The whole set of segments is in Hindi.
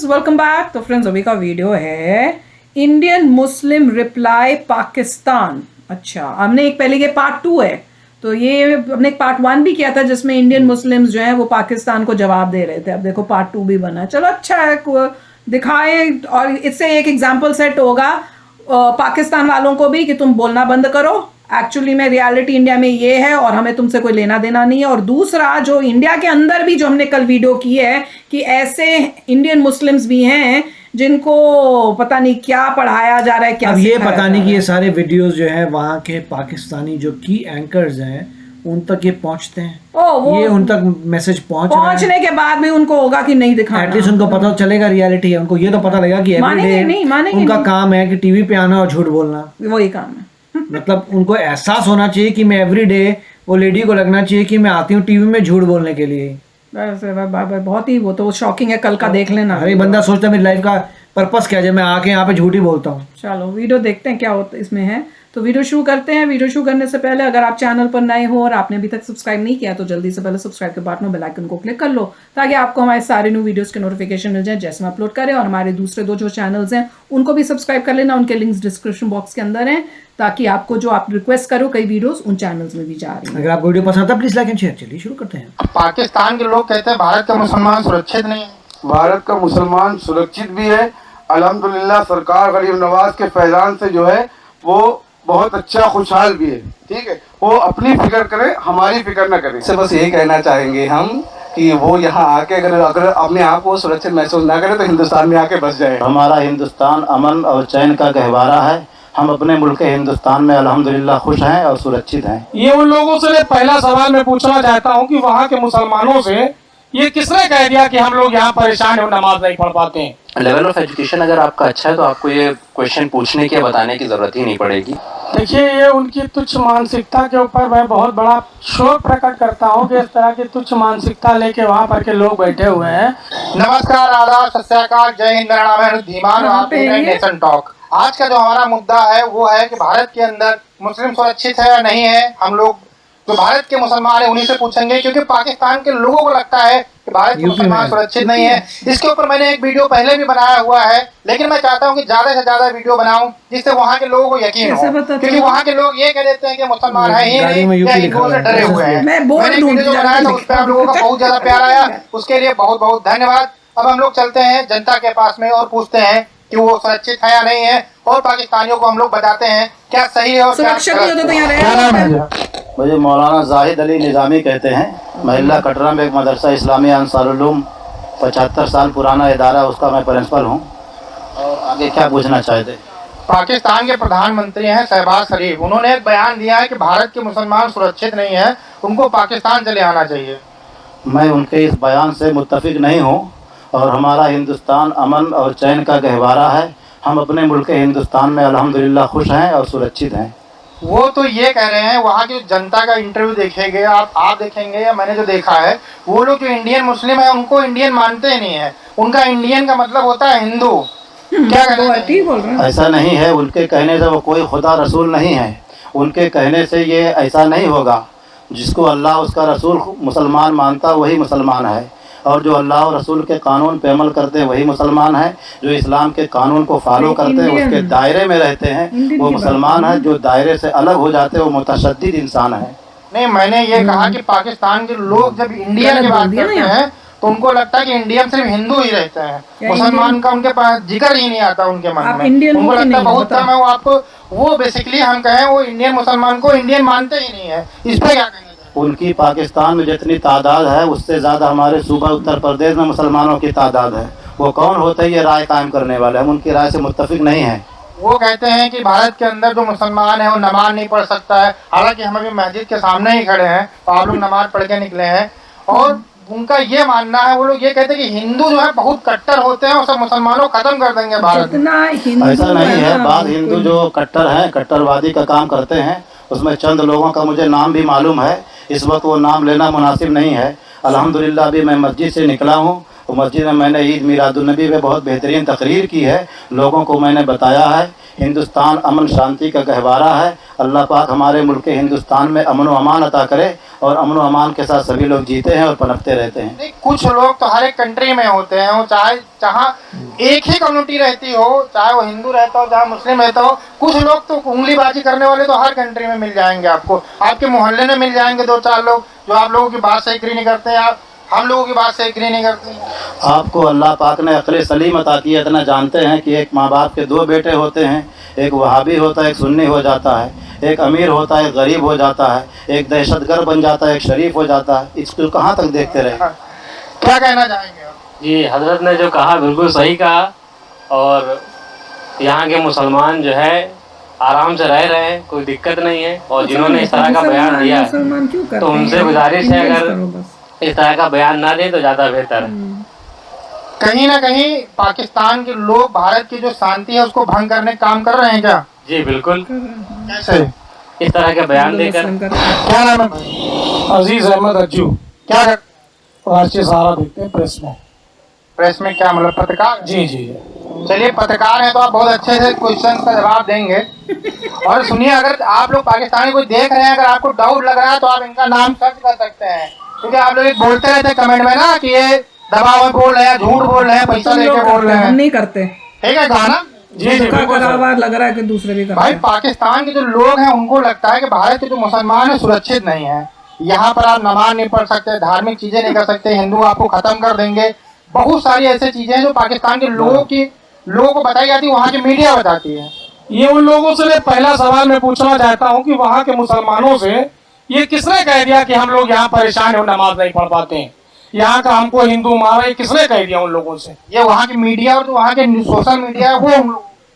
Friends, welcome back. तो फ्रेंड्स, अभी का वीडियो है इंडियन मुस्लिम रिप्लाई पाकिस्तान। अच्छा, हमने एक पहले के पार्ट 2 है, तो ये हमने एक पार्ट 1 भी किया था जिसमें इंडियन मुस्लिम्स जो हैं वो पाकिस्तान को जवाब दे रहे थे। अब देखो पार्ट 2 भी बना। चलो अच्छा है, दिखाए और इससे एक एग्जाम्पल सेट होगा पाकिस्तान वालों को भी कि तुम बोलना बंद करो। एक्चुअली में रियलिटी इंडिया में ये है और हमें तुमसे कोई लेना देना नहीं है। और दूसरा, जो इंडिया के अंदर भी जो हमने कल वीडियो की है कि ऐसे इंडियन मुस्लिम्स भी हैं जिनको पता नहीं क्या पढ़ाया जा रहा है, क्या अब ये पता नहीं कि ये सारे वीडियोस जो है वहाँ के पाकिस्तानी जो की एंकर्स हैं उन तक ये पहुँचते हैं। ये उन तक मैसेज पहुंचने के बाद भी उनको होगा कि नहीं दिखाना। एटलीस्ट उनको पता चलेगा रियलिटी है, उनको ये तो पता लगेगा कि एवरीडे उनका काम है कि टीवी पे आना और झूठ बोलना, वही काम है। मतलब उनको एहसास होना चाहिए कि मैं एवरीडे, वो लेडी को लगना चाहिए कि मैं आती हूँ टीवी में झूठ बोलने के लिए। बहुत ही वो तो शॉकिंग है, कल का देख लेना। हर एक बंदा सोचता है मेरी लाइफ का पर्पस क्या है, मैं आके यहाँ पे झूठ ही बोलता हूँ। चलो वीडियो देखते हैं क्या होता है इसमें है। तो वीडियो शुरू करते हैं। वीडियो शुरू करने से पहले अगर आप चैनल पर नए हो और आपने अभी तक सब्सक्राइब नहीं किया तो जल्दी से पहले सब्सक्राइब के बटन में बेल आइकन को क्लिक कर लो ताकि आपको हमारे सारे न्यू वीडियोस के नोटिफिकेशन मिल जाए जैसे हम अपलोड करें। और हमारे दूसरे 2 जो चैनल्स हैं उनको भी सब्सक्राइब कर लेना, उनके लिंक्स डिस्क्रिप्शन बॉक्स के अंदर हैं ताकि आपको जो आप रिक्वेस्ट करो कई वीडियोस उन चैनल्स में भी जा रही है। अगर आपको वीडियो पसंद आता है प्लीज लाइक एंड शेयर। चलिए शुरू करते हैं। पाकिस्तान के लोग कहते हैं भारत का मुसलमान सुरक्षित नहीं है। भारत का मुसलमान सुरक्षित भी है, अल्हम्दुलिल्लाह। सरकार गरीब नवाज के फैजान से जो है वो बहुत अच्छा खुशहाल भी है। ठीक है, वो अपनी फिक्र करे, हमारी फिक्र ना करे। से बस यही कहना चाहेंगे हम कि वो यहाँ आके अगर अपने आप को सुरक्षित महसूस ना करे तो हिंदुस्तान में आके बस जाए। हमारा हिंदुस्तान अमन और चैन का गहवारा है। हम अपने मुल्क हिंदुस्तान में अल्हम्दुलिल्लाह खुश हैं और सुरक्षित हैं। ये उन लोगों से पहला सवाल मैं पूछना चाहता हूँ कि वहाँ के मुसलमानों से ये किसने कह दिया कि हम लोग यहाँ परेशान हो, नमाज नहीं पढ़ पाते हैं। लेवल ऑफ एजुकेशन अगर आपका अच्छा है तो आपको ये क्वेश्चन पूछने की बताने की जरूरत ही नहीं पड़ेगी। देखिए, ये उनकी तुच्छ मानसिकता के ऊपर मैं बहुत बड़ा शोक प्रकट करता हूँ कि इस तरह की तुच्छ मानसिकता लेके वहाँ पर के लोग बैठे हुए हैं। नमस्कार, आदाब, सत श्री अकाल, जय हिंद, मेरा नाम है धीमान, आप नेशन टॉक। आज का जो हमारा मुद्दा है वो है कि भारत के अंदर मुस्लिम सुरक्षित है या नहीं है। हम लोग जो भारत के मुसलमान है उन्हीं से पूछेंगे क्योंकि पाकिस्तान के लोगों को लगता है कि भारत के मुसलमान सुरक्षित नहीं है। इसके ऊपर मैंने एक वीडियो पहले भी बनाया हुआ है, लेकिन मैं चाहता हूं कि ज्यादा से ज्यादा वीडियो बनाऊं जिससे वहां के लोगों को यकीन हो, क्योंकि वहां के लोग ये कह देते हैं कि मुसलमान है ही नहीं, या हिंदुओं से डरे हुए हैं। मैंने वीडियो जो बनाया था उस पर आप लोगों का बहुत ज्यादा प्यार आया, उसके लिए बहुत बहुत धन्यवाद। अब हम लोग चलते हैं जनता के पास में और पूछते हैं कि वो सुरक्षित है या नहीं है, और पाकिस्तानियों को हम लोग बताते हैं क्या सही है और क्या गलत। मुझे मौलाना जाहिद अली निज़ामी कहते हैं। महिला कटरा में एक मदरसा इस्लामी अंसारुल उलूम 75 साल पुराना इदारा, उसका मैं प्रिंसिपल हूँ। और आगे क्या पूछना चाहते? पाकिस्तान के प्रधानमंत्री हैं शहबाज शरीफ, उन्होंने एक बयान दिया है कि भारत के मुसलमान सुरक्षित नहीं है, उनको पाकिस्तान चले आना चाहिए। मैं उनके इस बयान से मुत्तफिक नहीं हूँ। और हमारा हिंदुस्तान अमन और चैन का गहवारा है। हम अपने मुल्क हिंदुस्तान में अल्हम्दुलिल्लाह खुश हैं और सुरक्षित हैं। वो तो ये कह रहे हैं, वहाँ की जनता का इंटरव्यू देखेंगे आप देखेंगे या मैंने जो देखा है, वो लोग जो इंडियन मुस्लिम है उनको इंडियन मानते ही नहीं है। उनका इंडियन का मतलब होता है हिंदू। क्या कहते हैं? ऐसा नहीं है, उनके कहने से वो कोई खुदा रसूल नहीं है। उनके कहने से ये ऐसा नहीं होगा। जिसको अल्लाह उसका रसूल मुसलमान मानता वही मुसलमान है, और जो अल्लाह और रसूल के कानून पे अमल करते हैं वही मुसलमान है। जो इस्लाम के कानून को फॉलो करते हैं, उसके दायरे में रहते हैं, वो मुसलमान है। जो दायरे से अलग हो जाते हैं वो मुतशद्दिद इंसान है। नहीं, मैंने ये कहा कि पाकिस्तान के लोग जब इंडिया की बात करते हैं तो उनको लगता है कि इंडिया में सिर्फ हिंदू ही रहते हैं, मुसलमान का उनके पास जिक्र ही नहीं आता उनके मन में। उनको लगता है बहुत कम है। वो आपको वो बेसिकली हम कहें वो इंडियन मुसलमान को इंडियन मानते ही नहीं है। इस पर क्या कहेंगे? उनकी पाकिस्तान में जितनी तादाद है उससे ज़्यादा हमारे सूबा उत्तर प्रदेश में मुसलमानों की तादाद है। वो कौन होते हैं ये राय कायम करने वाले? हम उनकी राय से मुत्तफिक नहीं हैं। वो कहते हैं कि भारत के अंदर जो मुसलमान है वो नमाज नहीं पढ़ सकता है। हालांकि हम अभी मस्जिद के सामने ही खड़े हैं तो आप लोग नमाज पढ़ के निकले हैं। और उनका ये मानना है, वो लोग ये कहते हैं कि हिंदू जो है बहुत कट्टर होते हैं और सब मुसलमानों को खत्म कर देंगे भारत में। ऐसा नहीं है। बाद हिंदू जो कट्टर हैं, कट्टरवादी का काम करते हैं, उसमें चंद लोगों का मुझे नाम भी मालूम है। इस वक्त वो नाम लेना मुनासिब नहीं है। अल्हम्दुलिल्लाह अभी मैं मस्जिद से निकला हूँ, तो मस्जिद में मैंने ईद मिलादुन्नबी पे बहुत बेहतरीन तकरीर की है, लोगों को मैंने बताया है हिंदुस्तान अमन शांति का गहवारा है। अल्लाह पाक हमारे मुल्क हिंदुस्तान में अमन व अमान अता करे और अमन व अमान के साथ सभी लोग जीते हैं और पनपते रहते हैं। नहीं, कुछ लोग तो हर एक कंट्री में होते हैं, वो चाहे जहाँ एक ही कम्युनिटी रहती हो, चाहे वो हिंदू रहता हो चाहे मुस्लिम रहता हो, कुछ लोग तो उंगलीबाजी करने वाले तो हर कंट्री में मिल जाएंगे आपको। आपके मोहल्ले में मिल जाएंगे 2-4 लोग जो आप लोगों की बात से एग्री नहीं करते हैं, आप हम लोगों की बात से एग्री नहीं करते हैं। आपको अल्लाह पाक ने अक्ल सलीम अता की है। इतना जानते हैं कि एक माँ बाप के 2 बेटे होते हैं, एक वहाबी होता है, एक सुन्नी हो जाता है, एक अमीर होता है, एक गरीब हो जाता है, एक दहशतगर्द बन जाता है, एक शरीफ हो जाता है। इसको कहाँ तक देखते रहे? क्या कहना चाहेंगे आप? जी, हजरत ने जो कहा बिल्कुल सही कहा। और यहाँ के मुसलमान जो है आराम से रह रहे हैं, कोई दिक्कत नहीं है। और जिन्होंने इस तरह का बयान दिया है तो उनसे गुजारिश है अगर इस तरह का बयान ना दे तो ज़्यादा बेहतर है। कहीं ना कहीं पाकिस्तान के लोग भारत की जो शांति है उसको भंग करने का काम कर रहे हैं क्या? जी बिल्कुल। कैसे? इस तरह के बयान देकर। क्या नाम है? अजीज अहमद अज्जू। क्या कर राष्ट्रीय सहारा देखते हैं प्रेस में। प्रेस में क्या मतलब पत्रकार? जी जी। चलिए, पत्रकार हैं तो आप बहुत अच्छे से क्वेश्चन का जवाब देंगे। और सुनिए, अगर आप लोग पाकिस्तानी कोई देख रहे हैं, अगर आपको डाउट लग रहा है तो आप इनका नाम सर्च कर सकते हैं, क्योंकि आप लोग बोलते रहते हैं कमेंट में ना कि ये दबा हुआ बोल रहे हैं, झूठ बोल रहे हैं, पैसा लेके बोल रहे हैं। हम नहीं करते। ठीक है गाना जी जी लग रहा है कि दूसरे भी करते भाई। हैं। पाकिस्तान के जो लोग हैं उनको लगता है कि भारत के जो मुसलमान है सुरक्षित नहीं है, यहाँ पर आप नमाज नहीं पढ़ सकते, धार्मिक चीजें नहीं कर सकते, हिंदू आपको खत्म कर देंगे। बहुत सारी ऐसी चीजें हैं जो पाकिस्तान के लोगों को बताई जाती है, वहाँ की मीडिया बताती है। ये उन लोगों से पहला सवाल मैं पूछना चाहता हूँ कि वहाँ के मुसलमानों से ये किसने कह दिया कि हम लोग यहाँ परेशान हो, नमाज नहीं पढ़ पाते हैं, यहाँ का हमको हिंदू मारा, ये किसने कह दिया उन लोगों से? ये वहाँ की मीडिया और जो वहाँ के सोशल मीडिया है वो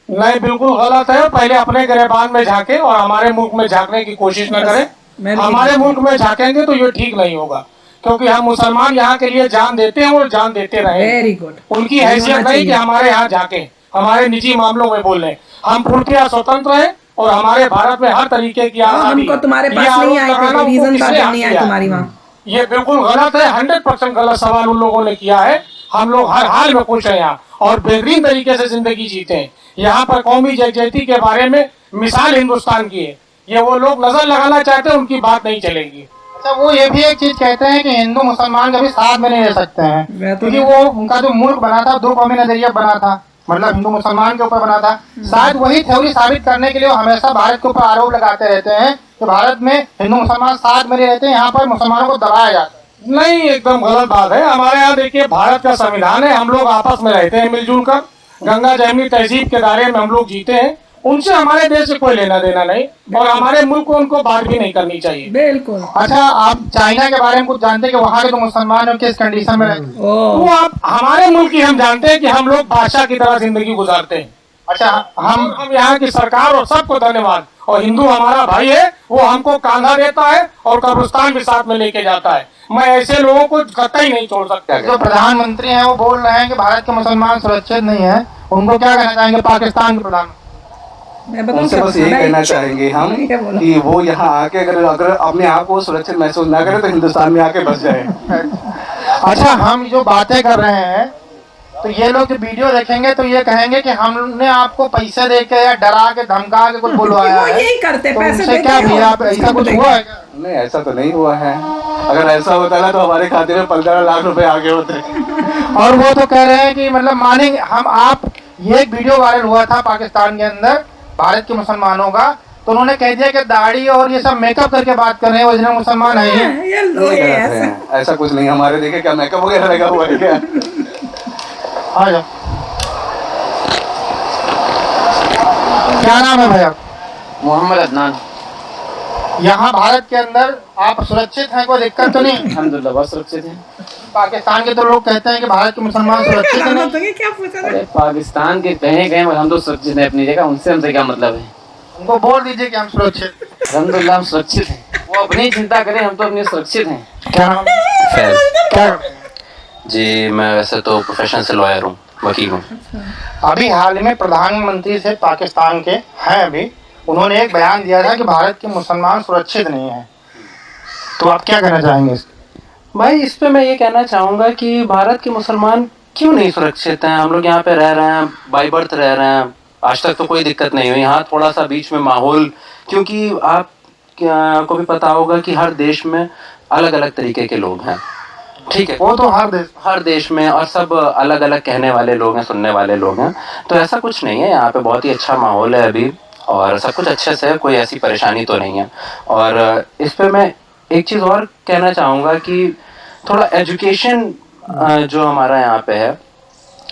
नहीं, बिल्कुल गलत है। पहले अपने गिरबान में झांके और हमारे मुल्क में झांकने की कोशिश न करें। हमारे मुल्क में झांकेंगे तो ये ठीक नहीं होगा, क्योंकि हम मुसलमान यहाँ के लिए जान देते हैं और जान देते रहे। Very good. उनकी हैसियत नहीं कि हमारे यहाँ झांके, हमारे निजी मामलों में बोल रहे। हम पूर्णतः स्वतंत्र हैं और हमारे भारत में हर तरीके की आजादी। हमको तुम्हारे पास नहीं आए थे, रीजन नहीं आए तुम्हारी वहाँ। ये बिल्कुल गलत है, 100% गलत सवाल उन लोगों ने किया है। हम लोग हर हाल में खुश हैं यहाँ और बेहतरीन तरीके से जिंदगी जीते हैं। यहाँ पर कौमी यकजहती के बारे में मिसाल हिंदुस्तान की है। ये वो लोग नजर लगाना चाहते हैं, उनकी बात नहीं चलेगी। अच्छा, वो ये भी एक चीज कहते हैं कि हिंदू मुसलमान कभी साथ में नहीं रह सकते हैं, क्योंकि वो उनका जो मुल्क बना था 2 कौमी नजरिया बना था, मतलब हिंदू मुसलमान के ऊपर बना था। शायद वही थ्योरी साबित करने के लिए वो हमेशा भारत के ऊपर आरोप लगाते रहते हैं कि भारत में हिंदू मुसलमान साथ में नहीं रहते, यहाँ पर मुसलमानों को दबाया जाता है। नहीं, एकदम गलत बात है। हमारे यहाँ देखिए भारत का संविधान है, हम लोग आपस में रहते हैं मिलजुल कर, गंगा जमुनी तहजीब के दायरे में हम लोग जीते हैं। उनसे हमारे देश से कोई लेना देना नहीं और हमारे मुल्क को उनको बात भी नहीं करनी चाहिए। बिल्कुल। अच्छा, आप चाइना के बारे में कुछ जानते हैं कि वहाँ के जो मुसलमान है किस कंडीशन में रहते हैं? वो आप हमारे मुल्क की हम जानते हैं कि हम लोग बादशाह की तरह जिंदगी गुजारते हैं। अच्छा, हम यहाँ की सरकार और सबको धन्यवाद। और हिंदू हमारा भाई है, वो हमको कांधा देता है और कब्रिस्तान भी साथ में लेके जाता है। मैं ऐसे लोगों को कतई नहीं छोड़ सकता। जो प्रधानमंत्री हैं वो बोल रहे हैं कि भारत के मुसलमान सुरक्षित नहीं है, उनको क्या कहना चाहेंगे पाकिस्तान के प्रधानमंत्री? उनसे बस यही कहना चाहेंगे हम कि वो यहाँ आके अगर अपने आप को सुरक्षित महसूस ना करे तो हिंदुस्तान में आके बस जाए। अच्छा, हम जो बातें कर रहे हैं तो ये लोग जो वीडियो देखेंगे तो ये कहेंगे कि हमने आपको पैसे देके या डरा के धमका के कुछ बुलवाया है। यही करते, तो पैसे उनसे क्या भैया ऐसा कुछ हुआ है क्या? नहीं, ऐसा तो नहीं हुआ है। अगर ऐसा होता ना तो हमारे खाते में 15 लाख रुपए आगे होते। और वो तो कह रहे हैं कि मतलब मानेंगे हम आप। ये एक वीडियो वायरल हुआ था पाकिस्तान के अंदर भारत के मुसलमानों का, तो उन्होंने कह दिया कि दाढ़ी और ये सब मेकअप करके बात कर रहे हैं, ओरिजिनल मुसलमान है ये। ऐसा कुछ नहीं हमारे। देखे क्या मेकअप वगैरह लगा हुआ है क्या? आ जाओ। क्या नाम है भैया? मोहम्मद अदनान। यहाँ भारत के अंदर आप सुरक्षित हैं, कोई दिक्कत तो नहीं? अल्हम्दुलिल्लाह बहुत सुरक्षित है। पाकिस्तान के तो लोग कहते हैं कि भारत के मुसलमान सुरक्षित नहीं। क्या पूछा? अरे पाकिस्तान के कहीं कहीं हम तो सुरक्षित है अपनी जगह, उनसे हमसे क्या मतलब है? उनको बोल दीजिए कि हम सुरक्षित। अल्हम्दुलिल्लाह हम सुरक्षित हैं। वो अपनी चिंता करें, हम तो अपनी सुरक्षित हैं। क्या नाम? फैज। क्या करते हैं? जी, मैं वैसे तो प्रोफेशन से लॉयर हूँ, वकील हूँ। अभी हाल में प्रधानमंत्री से पाकिस्तान के हैं अभी, उन्होंने एक बयान दिया था कि भारत के मुसलमान सुरक्षित नहीं है, तो आप क्या कहना चाहेंगे इसके? भाई इस पे मैं ये कहना चाहूँगा कि भारत के मुसलमान क्यों नहीं सुरक्षित हैं। हम लोग यहाँ पे रह रहे हैं, बाई बर्थ रह रहे हैं, आज तक तो कोई दिक्कत नहीं हुई। हाँ थोड़ा सा बीच में माहौल, क्योंकि आप को भी पता होगा कि हर देश में अलग अलग तरीके के लोग हैं, ठीक है, वो तो हर देश में, और सब अलग अलग कहने वाले लोग हैं, सुनने वाले लोग हैं। तो ऐसा कुछ नहीं है, यहाँ पे बहुत ही अच्छा माहौल है अभी और सब कुछ अच्छे से है, कोई ऐसी परेशानी तो नहीं है। और इस पे मैं एक चीज़ और कहना चाहूँगा कि थोड़ा एजुकेशन जो हमारा यहाँ पे है,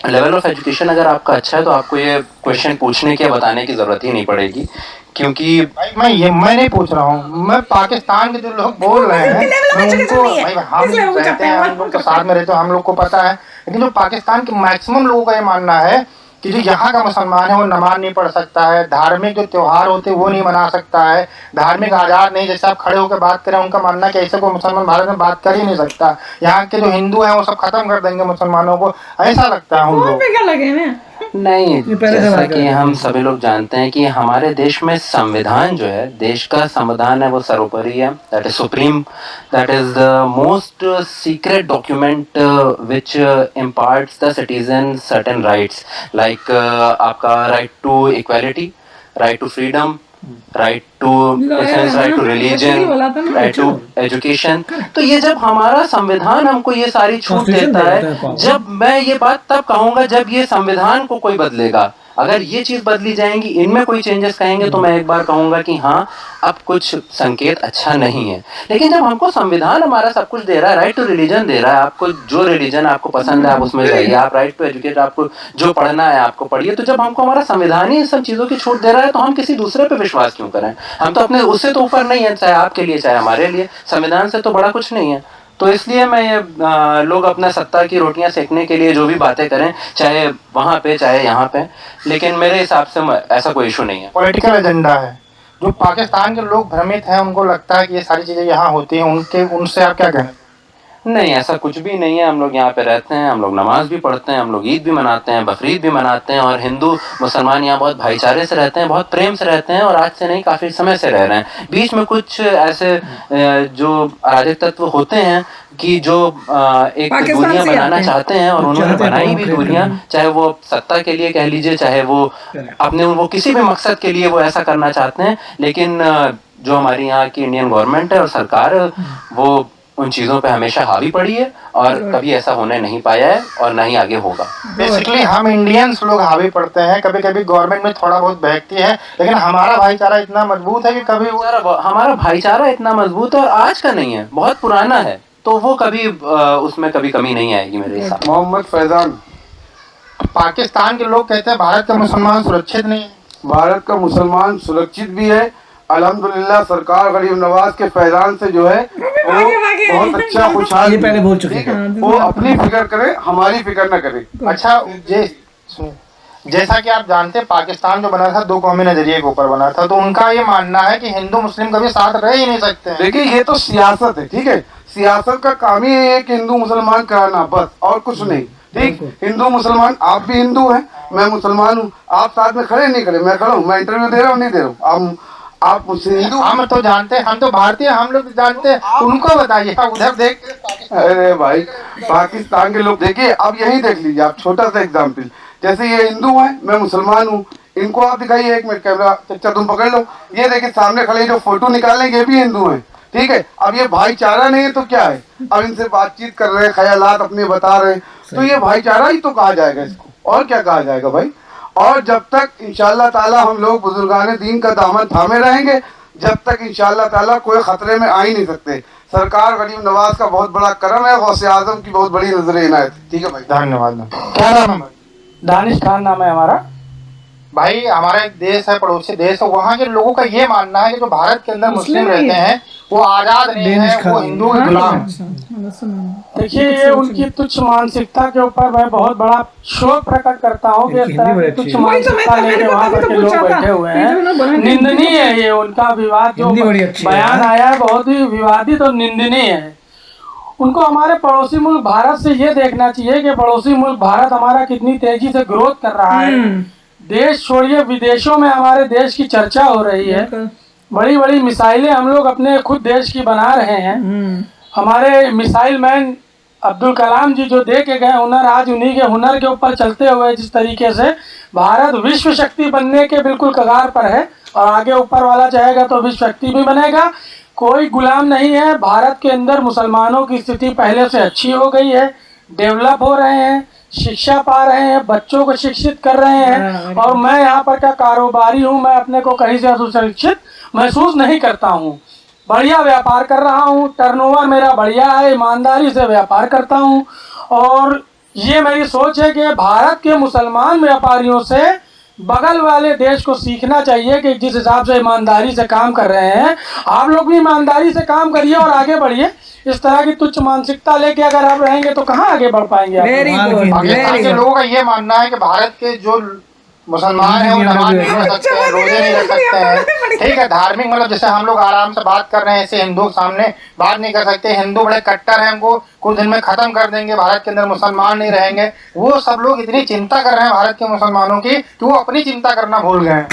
लेवल ऑफ एजुकेशन अगर आपका अच्छा है तो आपको ये क्वेश्चन पूछने की या बताने की ज़रूरत ही नहीं पड़ेगी, क्योंकि मैं नहीं पूछ रहा हूँ, मैं पाकिस्तान के जो लोग बोल रहे हैं उनको, हम रहते हैं, हम लोग के साथ में रहते हैं, हम लोग को पता है। लेकिन जो पाकिस्तान के मैक्सिमम लोगों का ये मानना है कि जो यहाँ का मुसलमान है वो नमाज नहीं पढ़ सकता है, धार्मिक जो त्योहार होते हैं वो नहीं मना सकता है, धार्मिक आज़ाद नहीं, जैसे आप खड़े होकर बात करें, उनका मानना है कि ऐसे कोई मुसलमान भारत में बात कर ही नहीं सकता, यहाँ के जो हिंदू हैं वो सब खत्म कर देंगे मुसलमानों को, ऐसा लगता है हम लोग। नहीं, जैसा कि हम सभी लोग जानते हैं कि हमारे देश में संविधान जो है, देश का संविधान है, वो सर्वोपरि है, that is supreme, that is the most secret document which imparts the citizen certain rights, like आपका right to equality, right to freedom, right to defence, right to religion, right to education. तो ये जब हमारा संविधान हमको ये सारी छूट देता है, जब मैं ये बात तब कहूंगा जब ये संविधान को कोई बदलेगा। अगर ये चीज बदली जाएंगी, इनमें कोई चेंजेस कहेंगे, तो मैं एक बार कहूंगा कि हाँ अब कुछ संकेत अच्छा नहीं है। लेकिन जब हमको संविधान हमारा सब कुछ दे रहा है, राइट टू रिलीजन दे रहा है, आपको जो रिलीजन आपको पसंद है आप उसमें जाइए, आप राइट टू एजुकेट, आपको जो पढ़ना है आपको पढ़िए। तो जब हमको हमारा संविधान ही इन सब चीजों की छूट दे रहा है तो हम किसी दूसरे पे विश्वास क्यों करें? हम तो अपने उससे तो ऊपर नहीं है, चाहे आपके लिए चाहे हमारे लिए, संविधान से तो बड़ा कुछ नहीं है। तो इसलिए मैं ये लोग अपना सत्ता की रोटियां सेकने के लिए जो भी बातें करें, चाहे वहाँ पे चाहे यहाँ पे, लेकिन मेरे हिसाब से ऐसा कोई इशू नहीं है। पॉलिटिकल एजेंडा है। जो पाकिस्तान के लोग भ्रमित हैं, उनको लगता है कि ये सारी चीजें यहाँ होती हैं, उनसे आप क्या कहें? नहीं, ऐसा कुछ भी नहीं है। हम लोग यहाँ पे रहते हैं, हम लोग नमाज भी पढ़ते हैं, हम लोग ईद भी मनाते हैं, बकरीद भी मनाते हैं, और हिंदू मुसलमान यहाँ बहुत भाईचारे से रहते हैं, बहुत प्रेम से रहते हैं, और आज से नहीं काफ़ी समय से रह रहे हैं। बीच में कुछ ऐसे जो अराजक तत्व होते हैं कि जो एक दूरियां बनाना चाहते हैं, और उन्होंने बनाई भी दूरियां, चाहे वो सत्ता के लिए कह लीजिए, चाहे वो अपने वो किसी भी मकसद के लिए वो ऐसा करना चाहते हैं। लेकिन जो हमारी यहाँ की इंडियन गवर्नमेंट है और सरकार, वो उन चीज़ों पे हमेशा हावी पड़ी है, और कभी ऐसा होने नहीं पाया है और ना ही आगे होगा। बेसिकली हम इंडियंस लोग हावी पड़ते हैं, कभी कभी गवर्नमेंट में थोड़ा बहुत बहकती है, लेकिन हमारा भाईचारा इतना मजबूत है कि कभी हमारा भाईचारा इतना मजबूत है, और आज का नहीं है, बहुत पुराना है, तो वो कभी उसमें कभी कमी नहीं आएगी मेरे हिसाब। मोहम्मद फैजान, पाकिस्तान के लोग कहते हैं भारत का मुसलमान सुरक्षित नहीं है। भारत का मुसलमान सुरक्षित भी है, अल्हम्दुलिल्लाह। सरकार गरीब नवाज के फैजान से जो है वो बहुत अच्छा खुशहाल, ये पहले बोल चुके हैं, वो अपनी फिक्र करे, हमारी फिक्र न करे। अच्छा, जैसा कि आप जानते हैं पाकिस्तान जो बना था 2 कौमी नजरिए के ऊपर बना था, तो उनका ये मानना है कि हिंदू मुस्लिम कभी साथ रह ही नहीं सकते हैं। देखिए ये तो सियासत है, ठीक है, सियासत का काम ही है कि हिंदू मुसलमान कराना, बस और कुछ नहीं। ठीक, हिंदू मुसलमान, आप भी हिंदू हैं, मैं मुसलमान हूँ, आप साथ में खड़े नहीं खड़े, मैं खड़ा हूँ, मैं इंटरव्यू दे रहा हूँ नहीं दे रहा हूँ, आप मुझसे हिंदू, हम तो जानते हैं, हम तो भारतीय, हम लोग जानते हैं, उनको बताइए। उधर देख, अरे भाई पाकिस्तान के लोग देखिए, अब यही देख लीजिए आप, छोटा सा एग्जाम्पल, जैसे ये हिंदू है, मैं मुसलमान हूँ, इनको आप दिखाइए, 1 मिनट कैमरा चचा तुम पकड़ लो, ये देखिए सामने खड़े जो फोटो निकालेंगे ये भी हिंदू हैं, ठीक है। अब ये भाईचारा नहीं है तो क्या है? अब इनसे बातचीत कर रहे हैं, ख्यालात अपने बता रहे हैं, तो ये भाईचारा ही तो कहा जाएगा इसको, और क्या कहा जाएगा भाई। और जब तक इंशाअल्लाह ताला हम लोग बुजुर्गान दीन का दामन थामे रहेंगे, जब तक इंशाअल्लाह ताला कोई खतरे में आ ही नहीं सकते। सरकार गरीब नवाज का बहुत बड़ा करम है, गौसे आजम की बहुत बड़ी नजर इनायत। ठीक है भाई, धन्यवाद। क्या नाम है? दानिश खान नाम है हमारा। भाई हमारा एक देश है, पड़ोसी देश है, वहाँ के लोगों का ये मानना है कि जो भारत के अंदर मुस्लिम रहते हैं वो आजाद नहीं है, वो हिंदू के गुलाम। देखिए, ये उनकी तुच्छ मानसिकता के ऊपर मैं बहुत बड़ा शोक प्रकट करता हूँ कि इस तरह की तुच्छ मानसिकता लेके वहाँ पर के लोग बैठे हुए हैं। निंदनीय है ये उनका विवाद, जो बयान आया है बहुत ही विवादित और निंदनीय है। उनको हमारे पड़ोसी मुल्क भारत से ये देखना चाहिए कि पड़ोसी मुल्क भारत हमारा कितनी तेजी से ग्रोथ कर रहा है। देश छोड़िए, विदेशों में हमारे देश की चर्चा हो रही है, बड़ी बड़ी मिसाइलें हम लोग अपने खुद देश की बना रहे हैं। हमारे मिसाइल मैन अब्दुल कलाम जी जो दे के गए हुनर, आज उन्हीं के हुनर के ऊपर चलते हुए जिस तरीके से भारत विश्व शक्ति बनने के बिल्कुल कगार पर है, और आगे ऊपर वाला चाहेगा तो विश्व शक्ति भी बनेगा। कोई गुलाम नहीं है। भारत के अंदर मुसलमानों की स्थिति पहले से अच्छी हो गई है, डेवलप हो रहे हैं, शिक्षा पा रहे हैं, बच्चों को शिक्षित कर रहे हैं। और मैं यहाँ पर का कारोबारी हूँ, मैं अपने को कहीं से असुरक्षित महसूस नहीं करता हूँ। बढ़िया व्यापार कर रहा हूँ, टर्नओवर मेरा बढ़िया है, ईमानदारी से व्यापार करता हूँ। और ये मेरी सोच है कि भारत के मुसलमान व्यापारियों से बगल वाले देश को सीखना चाहिए कि जिस हिसाब से ईमानदारी से काम कर रहे हैं, आप लोग भी ईमानदारी से काम करिए और आगे बढ़िए। इस तरह की तुच्छ मानसिकता लेके अगर आप रहेंगे तो कहाँ आगे बढ़ पाएंगे आप? पाकिस्तान के लोगों का ये मानना है कि भारत के जो मुसलमान हैं वो नमाज नहीं पढ़ सकते हैं, रोजे नहीं रख सकते हैं। ठीक है, धार्मिक मतलब जैसे हम लोग आराम से बात कर रहे हैं, ऐसे हिंदू के सामने बात नहीं कर सकते। हिंदू बड़े कट्टर हैं, उनको कुछ दिन में खत्म कर देंगे, भारत के अंदर मुसलमान नहीं रहेंगे। वो सब लोग इतनी चिंता कर रहे हैं भारत के मुसलमानों की कि वो अपनी चिंता करना भूल गए हैं।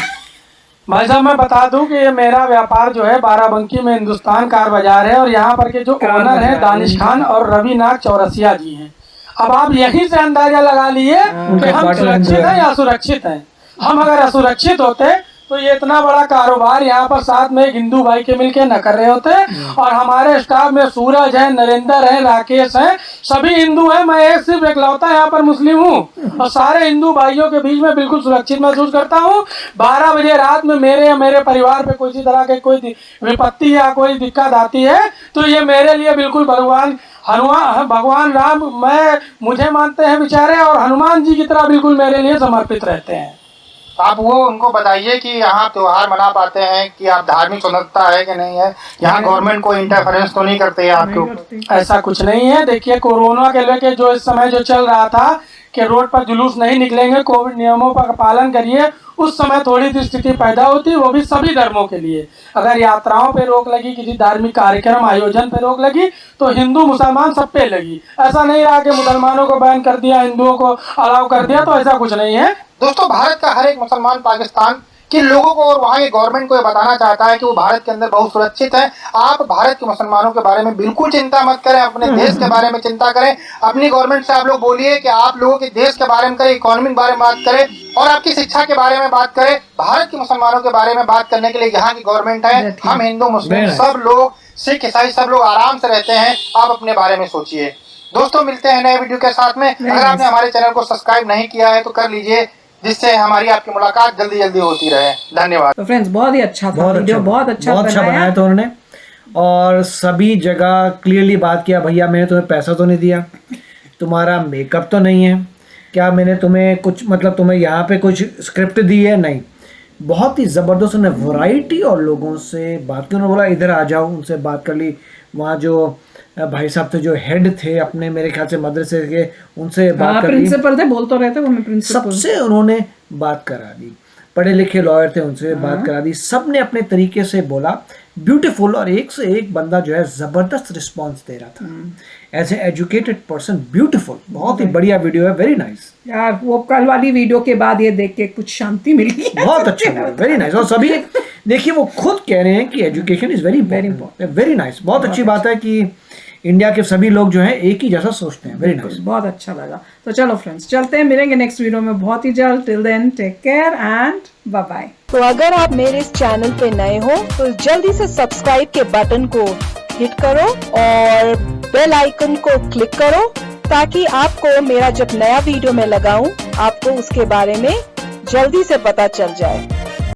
भाई साहब मैं बता दूं कि ये मेरा व्यापार जो है बाराबंकी में हिंदुस्तान कार बाजार है, और यहाँ पर के जो ओनर हैं दानिश खान और रविनाथ चौरसिया जी हैं। अब आप यहीं से अंदाजा लगा लिए कि हम सुरक्षित हैं या असुरक्षित हैं। हम अगर असुरक्षित होते तो ये इतना बड़ा कारोबार यहाँ पर साथ में एक हिंदू भाई के मिलके न कर रहे होते। और हमारे स्टाफ में सूरज है, नरेंद्र है, राकेश है, सभी हिंदू हैं। मैं सिर्फ एकलौता यहाँ पर मुस्लिम हूँ, और सारे हिंदू भाइयों के बीच में बिल्कुल सुरक्षित महसूस करता हूँ। 12 बजे रात में मेरे या मेरे परिवार पे कोई तरह के कोई विपत्ति या कोई दिक्कत आती है तो ये मेरे लिए बिल्कुल भगवान राम मुझे मानते हैं बेचारे, और हनुमान जी की तरह बिल्कुल मेरे लिए समर्पित रहते हैं। आप वो उनको बताइए कि यहाँ त्योहार मना पाते हैं, कि आप धार्मिक स्वतंत्रता है कि नहीं है, यहाँ गवर्नमेंट को इंटरफेरेंस तो नहीं करते है आपके ऊपर? ऐसा कुछ नहीं है। देखिए कोरोना के लेके जो इस समय जो चल रहा था कि रोड पर जुलूस नहीं निकलेंगे, कोविड नियमों का पालन करिए, उस समय थोड़ी सी स्थिति पैदा होती, वो भी सभी धर्मों के लिए। अगर यात्राओं पे रोक लगी, किसी धार्मिक कार्यक्रम आयोजन पे रोक लगी, तो हिंदू मुसलमान सब पे लगी। ऐसा नहीं रहा कि मुसलमानों को बैन कर दिया, हिंदुओं को अलाउ कर दिया, तो ऐसा कुछ नहीं है। दोस्तों भारत का हर एक मुसलमान पाकिस्तान के लोगों को और वहाँ के गवर्नमेंट को ये बताना चाहता है कि वो भारत के अंदर बहुत सुरक्षित है। आप भारत के मुसलमानों के बारे में बिल्कुल चिंता मत करें, अपने देश के बारे में चिंता करें। अपनी गवर्नमेंट से आप लोग बोलिए कि आप लोगों के देश के बारे में करें, इकोनॉमी के बारे में बात करें, और आपकी शिक्षा के बारे में बात करें। भारत के मुसलमानों के बारे में बात करने के लिए यहाँ की गवर्नमेंट है। हम हिंदू मुस्लिम सब लोग, सिख ईसाई सब लोग आराम से रहते हैं। आप अपने बारे में सोचिए। दोस्तों मिलते हैं नए वीडियो के साथ में। अगर आपने हमारे चैनल को सब्सक्राइब नहीं किया है तो कर लीजिए, जिससे हमारी आपकी मुलाकात जल्दी जल्दी होती रहे। धन्यवाद। तो फ्रेंड्स बहुत ही अच्छा था वीडियो, बहुत अच्छा बनाया था उन्होंने, और सभी जगह क्लियरली बात किया, भैया मैंने तुम्हें पैसा तो नहीं दिया, तुम्हारा मेकअप तो नहीं है, क्या मैंने तुम्हें कुछ मतलब तुम्हें यहाँ पे कुछ स्क्रिप्ट दी है, नहीं। बहुत ही ज़बरदस्त उन्होंने वैरायटी और लोगों से बात की। उन्होंने बोला इधर आ जाओ, उनसे बात कर ली। वहाँ जो भाई साहब थे जो हेड थे अपने मेरे ख्याल से मदरसे के, उनसे बात कर ली। प्रिंसिपल थे, बोल तो रहे थे वो, मैं प्रिंसिपल। सबसे उन्होंने बात करा दी, पढ़े लिखे लॉयर थे, उनसे बात करा दी। सब ने अपने तरीके से बोला, ब्यूटीफुल, और एक से एक बंदा जो है ज़बरदस्त रिस्पांस दे रहा था। As a educated person, beautiful, बहुत ही बढ़िया वीडियो है, वेरी नाइस। यार वो कल वाली वीडियो के बाद ये देख के कुछ शांति मिली, बहुत अच्छा, वेरी नाइस। और सभी देखिए वो खुद कह रहे हैं कि education is very important, very nice. बहुत अच्छी बात है कि इंडिया के सभी लोग जो हैं एक ही जैसा सोचते हैं, वेरी नाइस, बहुत अच्छा लगा। तो चलो फ्रेंड्स चलते हैं, मिलेंगे नेक्स्ट वीडियो में बहुत ही जल्द। Till then take care and bye bye. तो अगर आप मेरे इस चैनल पे नए हो तो जल्दी से सब्सक्राइब के बटन को हिट करो और बेल आइकन को क्लिक करो, ताकि आपको मेरा जब नया वीडियो मैं लगाऊं आपको उसके बारे में जल्दी से पता चल जाए।